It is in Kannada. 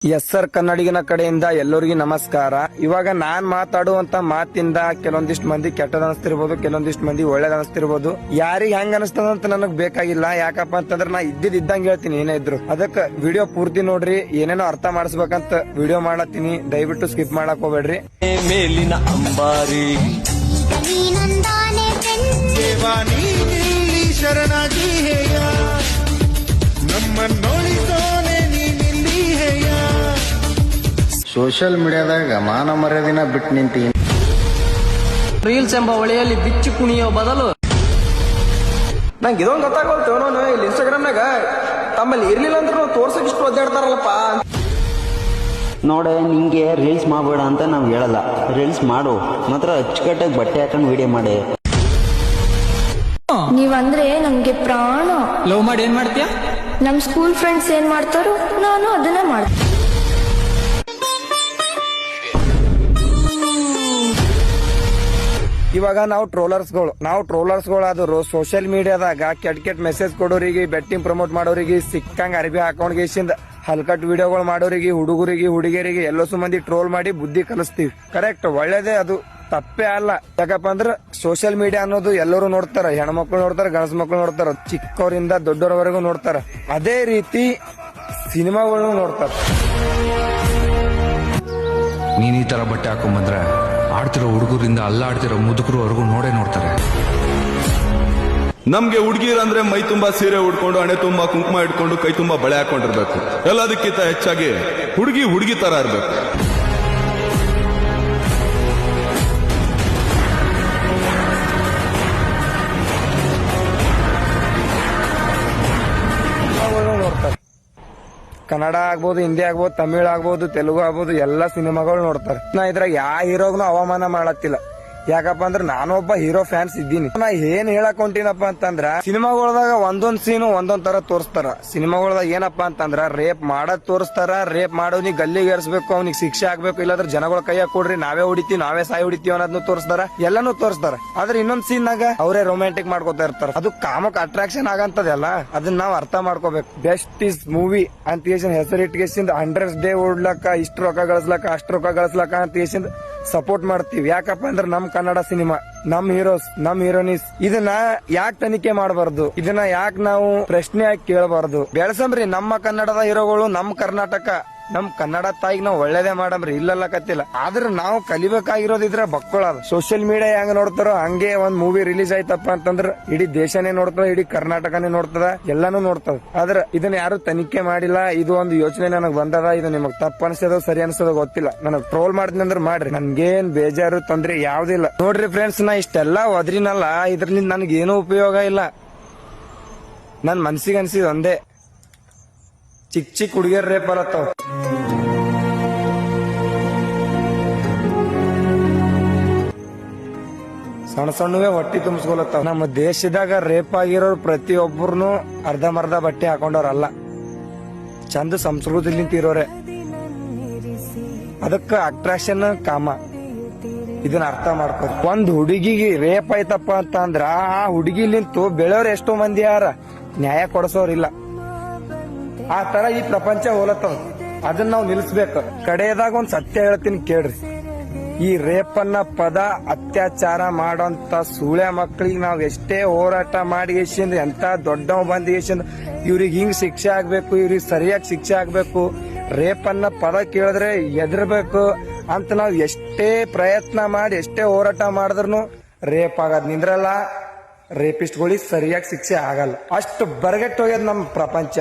ಎಸ್ ಸರ್, ಕನ್ನಡಿಗನ ಕಡೆಯಿಂದ ಎಲ್ಲರಿಗೂ ನಮಸ್ಕಾರ. ಇವಾಗ ನಾನ್ ಮಾತಾಡುವಂತ ಮಾತಿಂದ ಕೆಲವೊಂದಿಷ್ಟು ಮಂದಿ ಕೆಟ್ಟದ ಅನಿಸ್ತಿರ್ಬೋದು, ಕೆಲವೊಂದಿಷ್ಟು ಮಂದಿ ಒಳ್ಳೇದ್ ಅನಿಸ್ತಿರ್ಬೋದು. ಯಾರಿಗ್ ಹೆಂಗ್ ಅನಿಸ್ತದಂತ ನನಗ್ ಬೇಕಾಗಿಲ್ಲ. ಯಾಕಪ್ಪ ಅಂತಂದ್ರೆ ನಾ ಇದ್ದಂಗೆ ಹೇಳ್ತೀನಿ ಏನೇ ಇದ್ರು. ಅದಕ್ಕೆ ವಿಡಿಯೋ ಪೂರ್ತಿ ನೋಡ್ರಿ, ಏನೇನೋ ಅರ್ಥ ಮಾಡಿಸ್ಬೇಕಂತ ವಿಡಿಯೋ ಮಾಡತ್ತೀನಿ. ದಯವಿಟ್ಟು ಸ್ಕಿಪ್ ಮಾಡಕ್ ಹೋಗ್ಬೇಡ್ರಿ. ಮೇಲಿನ ಅಂಬಾರಿ ಶರಣಾಗಿ ಹೇಯ ನಮ್ಮ ನೋಡಿದೋನೆ ನೀನಿಲ್ಲಿ ಹೇಯ. ಸೋಷಿಯಲ್ ಮೀಡಿಯಾದಾಗ ಮಾನ ಮರ್ಯಾದಿನ ಬಿಟ್ಟು ನಿಂತಿ ರೀಲ್ಸ್ ಎಂಬ ಹೊಳೆಯಲ್ಲಿ ಬಿಚ್ಚು ಕುಣಿಯೋ ಬದಲು ನಂಗೆ ಇದೊಂದು ಗೊತ್ತಾಗೋಲ್ತು. ಇಲ್ಲಿ ಇನ್ಸ್ಟಾಗ್ರಾಮ್ನಾಗ ತಮ್ಮಲ್ಲಿ ಇರ್ಲಿಲ್ಲ ಅಂದ್ರೆ ನಾವು ತೋರ್ಸಕ್ ಇಷ್ಟು ಒದ್ದಾಡ್ತಾರಲ್ಲಪ್ಪ. ನೋಡ, ನಿಂಗೆ ರೀಲ್ಸ್ ಮಾಡಬೇಡ ಅಂತ ನಾವು ಹೇಳಲ್ಲ. ರೀಲ್ಸ್ ಮಾಡು, ಮಾತ್ರ ಅಚ್ಚುಕಟ್ಟಾಗಿ ಬಟ್ಟೆ ಹಾಕೊಂಡು ವಿಡಿಯೋ ಮಾಡಿ. ನೀವಂದ್ರೆ ನಮ್ಗೆ ಪ್ರಾಣ. ಲವ್ ಮಾಡಿ ಏನ್ ಮಾಡ್ತೀಯ? ನಮ್ ಸ್ಕೂಲ್ ಫ್ರೆಂಡ್ಸ್ ಏನ್ ಮಾಡ್ತಾರೋ ನಾನು ಅದನ್ನೇ ಮಾಡ್ತೀನಿ. ಇವಾಗ ನಾವು ಟ್ರೋಲರ್ಸ್ಗಳು ಆದ್ರು ಸೋಷಿಯಲ್ ಮೀಡಿಯಾದಾಗ ಕೆಟ್ಟ ಮೆಸೇಜ್ ಕೊಡೋರಿಗೆ, ಬೆಟ್ಟಿಂಗ್ ಪ್ರಮೋಟ್ ಮಾಡೋರಿಗೆ, ಸಿಕ್ಕಂಗ್ ಅರ್ಬಿ ಹಾಕೊಂಡ್ಗೇಸಿಂದ ಹಲ್ಕಟ್ ವಿಡಿಯೋಗಳು ಮಾಡೋರಿಗೆ, ಹುಡುಗರಿಗೆ ಹುಡುಗಿಯರಿಗೆ ಎಲ್ಲೋ ಮಂದಿ ಟ್ರೋಲ್ ಮಾಡಿ ಬುದ್ಧಿ ಕಲಿಸ್ತೀವಿ. ಕರೆಕ್ಟ್, ಒಳ್ಳೇದೇ, ಅದು ತಪ್ಪೇ ಅಲ್ಲ. ಯಾಕಪ್ಪ ಅಂದ್ರೆ ಸೋಷಿಯಲ್ ಮೀಡಿಯಾ ಅನ್ನೋದು ಎಲ್ಲರೂ ನೋಡ್ತಾರ. ಹೆಣ್ಮಕ್ಳು ನೋಡ್ತಾರ, ಗಂಡಸ್ ಮಕ್ಳು ನೋಡ್ತಾರ, ಚಿಕ್ಕವರಿಂದ ದೊಡ್ಡವರವರೆಗೂ ನೋಡ್ತಾರ. ಅದೇ ರೀತಿ ಸಿನಿಮಾಗಳನ್ನು ನೋಡ್ತಾರ. ನೀನ್ ಈ ತರ ಬಟ್ಟೆ ಹಾಕೊಂಡ್ಬಂದ್ರೆ ಆಡ್ತಿರೋ ಹುಡುಗರಿಂದ ಅಲ್ಲಾಡ್ತಿರೋ ಮುದುಕರವರೆಗೂ ನೋಡ್ತಾರೆ. ನಮ್ಗೆ ಹುಡುಗಿರಂದ್ರೆ ಮೈ ತುಂಬಾ ಸೀರೆ ಉಡ್ಕೊಂಡು, ಹಣೆ ತುಂಬಾ ಕುಂಕುಮ ಇಟ್ಕೊಂಡು, ಕೈ ತುಂಬಾ ಬಳೆ ಹಾಕೊಂಡಿರ್ಬೇಕು. ಎಲ್ಲದಕ್ಕಿಂತ ಹೆಚ್ಚಾಗಿ ಹುಡುಗಿ ತರ ಇರ್ಬೇಕು. ನೋಡ್ತಾರೆ. ಕನ್ನಡ ಆಗ್ಬೋದು, ಹಿಂದಿ ಆಗ್ಬೋದು, ತಮಿಳ್ ಆಗ್ಬೋದು, ತೆಲುಗು ಆಗ್ಬೋದು, ಎಲ್ಲಾ ಸಿನಿಮಾಗಳು ನೋಡ್ತಾರೆ. ನಾ ಇದ್ರಾಗ ಯಾವ ಹೀರೋಗ್ನು ಅವಮಾನ ಮಾಡತ್ತಿಲ್ಲ. ಯಾಕಪ್ಪ ಅಂದ್ರೆ ನಾನೊಬ್ಬ ಹೀರೋ ಫ್ಯಾನ್ಸ್ ಇದ್ದೀನಿ. ನಾ ಏನ್ ಹೇಳಕ್ ಹೊಂಟಿನಪ್ಪ ಅಂತಂದ್ರ, ಸಿನಿಮಾಗಳದಾಗ ಒಂದೊಂದ್ ಸೀನು ಒಂದೊಂದ್ ತರ ತೋರಿಸ್ತಾರ. ಸಿನಿಮಾಗಳದಾಗ ಏನಪ್ಪಾ ಅಂತಂದ್ರ ರೇಪ್ ಮಾಡದ್ ತೋರಿಸ್ತಾರ. ರೇಪ್ ಮಾಡೋನಿಗೆ ಗಲ್ಲಿಗೆ ಏರ್ಸ್ಬೇಕು, ಅವ್ನಿಗೆ ಶಿಕ್ಷೆ ಆಗ್ಬೇಕು, ಇಲ್ಲಾಂದ್ರೆ ಜನಗಳ ಕೈಯಾಗ ಕೊಡ್ರಿ, ನಾವೇ ಹೊಡಿತೀವಿ, ನಾವೇ ಸಾಯಿ ಹೊಡಿತೀವಿ ಅನ್ನೋದನ್ನು ತೋರಿಸ್ತಾರ. ಎಲ್ಲಾನು ತೋರಿಸ್ತಾರ. ಆದ್ರೆ ಇನ್ನೊಂದ್ ಸೀನ್ ನಾಗ ಅವರೇ ರೊಮ್ಯಾಂಟಿಕ್ ಮಾಡ್ಕೋತಾ ಇರ್ತಾರ. ಅದು ಕಾಮಕ್ ಅಟ್ರಾಕ್ಷನ್ ಆಗಂತದಲ್ಲ, ಅದನ್ನ ನಾವ್ ಅರ್ಥ ಮಾಡ್ಕೋಬೇಕು. ಬೆಸ್ಟ್ ಇಸ್ ಮೂವಿ ಅಂತ ಹೆಸರಿಟ್ಗೆಸಿಂದ 100 ಡೇ ಓಡ್ಲಕ್ಕ, ಇಷ್ಟು ರೊಕ್ಕ ಗಳಿಸ್ಲಕ್ಕ, ಅಷ್ಟು ರೊಕ್ಕ ಗಳಿಸ್ಲಕ್ಕ ಅಂತ ಸಪೋರ್ಟ್ ಮಾಡ್ತೀವಿ. ಯಾಕಪ್ಪ ಅಂದ್ರೆ ನಮ್ ಕನ್ನಡ ಸಿನಿಮಾ, ನಮ್ ಹೀರೋಸ್, ನಮ್ ಹೀರೋಯಿನ್ಸ್, ಇದನ್ನ ಯಾಕೆ ತನಿಖೆ ಮಾಡಬಾರ್ದು? ಇದನ್ನ ಯಾಕೆ ನಾವು ಪ್ರಶ್ನೆ ಯಾಕೆ ಕೇಳಬಾರ್ದು? ಬೆಳೆಸಂಬ್ರಿ ನಮ್ಮ ಕನ್ನಡದ ಹೀರೋಗಳು, ನಮ್ ಕರ್ನಾಟಕ, ನಮ್ ಕನ್ನಡ ತಾಯಿಗೆ ನಾವು ಒಳ್ಳೇದೇ ಮಾಡಮ್ರಿ, ಇಲ್ಲಕತ್ತಿಲ್ಲ. ಆದ್ರೆ ನಾವು ಕಲಿಬೇಕಾಗಿರೋದಿದ್ರೆ ಬಕ್ಕೊಳ್ಳೋದು. ಸೋಷಿಯಲ್ ಮೀಡಿಯಾ ಹೆಂಗ್ ನೋಡ್ತಾರೋ ಹಂಗೆ ಒಂದ್ ಮೂವಿ ರಿಲೀಸ್ ಆಯ್ತಪ್ಪ ಅಂತಂದ್ರ ಇಡೀ ದೇಶನೇ ನೋಡ್ತದ, ಇಡೀ ಕರ್ನಾಟಕನೇ ನೋಡ್ತದ, ಎಲ್ಲಾನು ನೋಡ್ತದ. ಆದ್ರೆ ಇದನ್ನ ಯಾರು ತನಿಖೆ ಮಾಡಿಲ್ಲ. ಇದು ಒಂದು ಯೋಚನೆ ನನಗ್ ಬಂದದ. ಇದು ನಿಮಗ್ ತಪ್ಪ ಅನ್ಸೋದು ಸರಿ ಅನ್ಸೋದು ಗೊತ್ತಿಲ್ಲ. ನನಗ್ ಟ್ರೋಲ್ ಮಾಡಿದ್ನಿ ಅಂದ್ರೆ ಮಾಡ್ರಿ, ನನ್ಗೇನ್ ಬೇಜಾರು ತೊಂದ್ರೆ ಯಾವ್ದಿಲ್ಲ. ನೋಡ್ರಿ ಫ್ರೆಂಡ್ಸ್, ನಾ ಇಷ್ಟೆಲ್ಲಾ ಒದ್ರಿನಲ್ಲ, ಇದ್ರಲಿಂದ ನನ್ಗೇನು ಉಪಯೋಗ ಇಲ್ಲ. ನನ್ ಮನ್ಸಿಗೆ ಅನ್ಸಿದ್ ಒಂದೇ, ಚಿಕ್ಕ ಹುಡುಗಿಯರ್ ರೇಪ್ ಬರತ್ತವ. ಸಣ್ಣವೇ ಹೊಟ್ಟಿ ತುಂಬಿಸ್ಕೊಲತ್ತಾವ. ನಮ್ಮ ದೇಶದಾಗ ರೇಪ್ ಆಗಿರೋರು ಪ್ರತಿಯೊಬ್ಬರನ್ನು ಅರ್ಧಮರ್ಧ ಬಟ್ಟೆ ಹಾಕೊಂಡವ್ರಲ್ಲ, ಚಂದ ಸಂಸ್ಕೃತಿಲಿಂತ ಇರೋರೆ. ಅದಕ್ಕ ಅಟ್ರಾಕ್ಷನ್ ಕಾಮ. ಇದನ್ನ ಅರ್ಥ ಮಾಡ್ಕೊ. ಒಂದ್ ಹುಡುಗಿಗೆ ರೇಪ್ ಆಯ್ತಪ್ಪ ಅಂತ ಅಂದ್ರ ಆ ಹುಡುಗಿಲಿಂತು ಬೆಳೆಯೋರು ಎಷ್ಟೋ ಮಂದಿ ಯಾರ, ನ್ಯಾಯ ಕೊಡಿಸೋರಿಲ್ಲ. ಆ ತರ ಈ ಪ್ರಪಂಚ ಹೋಲತ್ತವ. ಅದನ್ನ ನಾವು ನಿಲ್ಸ್ಬೇಕು. ಕಡೆಯದಾಗ ಒಂದ್ ಸತ್ಯ ಹೇಳ್ತೀನಿ ಕೇಳ್ರಿ. ಈ ರೇಪನ್ನ ಪದ ಅತ್ಯಾಚಾರ ಮಾಡೋಂತ ಸೂಳೆ ಮಕ್ಕಳಿಗೆ ನಾವ್ ಎಷ್ಟೇ ಹೋರಾಟ ಮಾಡಿ ಎಂತ ದೊಡ್ಡವ ಬಂದ್ ಇವ್ರಿಗೆ ಹಿಂಗ್ ಶಿಕ್ಷೆ ಆಗ್ಬೇಕು, ಇವ್ರಿಗೆ ಸರಿಯಾಗಿ ಶಿಕ್ಷೆ ಆಗ್ಬೇಕು, ರೇಪನ್ನ ಪದ ಕೇಳಿದ್ರೆ ಎದರ್ಬೇಕು ಅಂತ ನಾವ್ ಎಷ್ಟೇ ಪ್ರಯತ್ನ ಮಾಡಿ ಎಷ್ಟೇ ಹೋರಾಟ ಮಾಡಿದ್ರು ರೇಪ್ ಆಗೋದ್ ನಿಂದ್ರಲ್ಲ. ರೇಪಿಸ್ಟ್ಗಳಿಗೆ ಸರಿಯಾಗಿ ಶಿಕ್ಷೆ ಆಗಲ್ಲ. ಅಷ್ಟು ಬರಗೆಟ್ಟು ಹೋಗ್ಯದ ನಮ್ ಪ್ರಪಂಚ.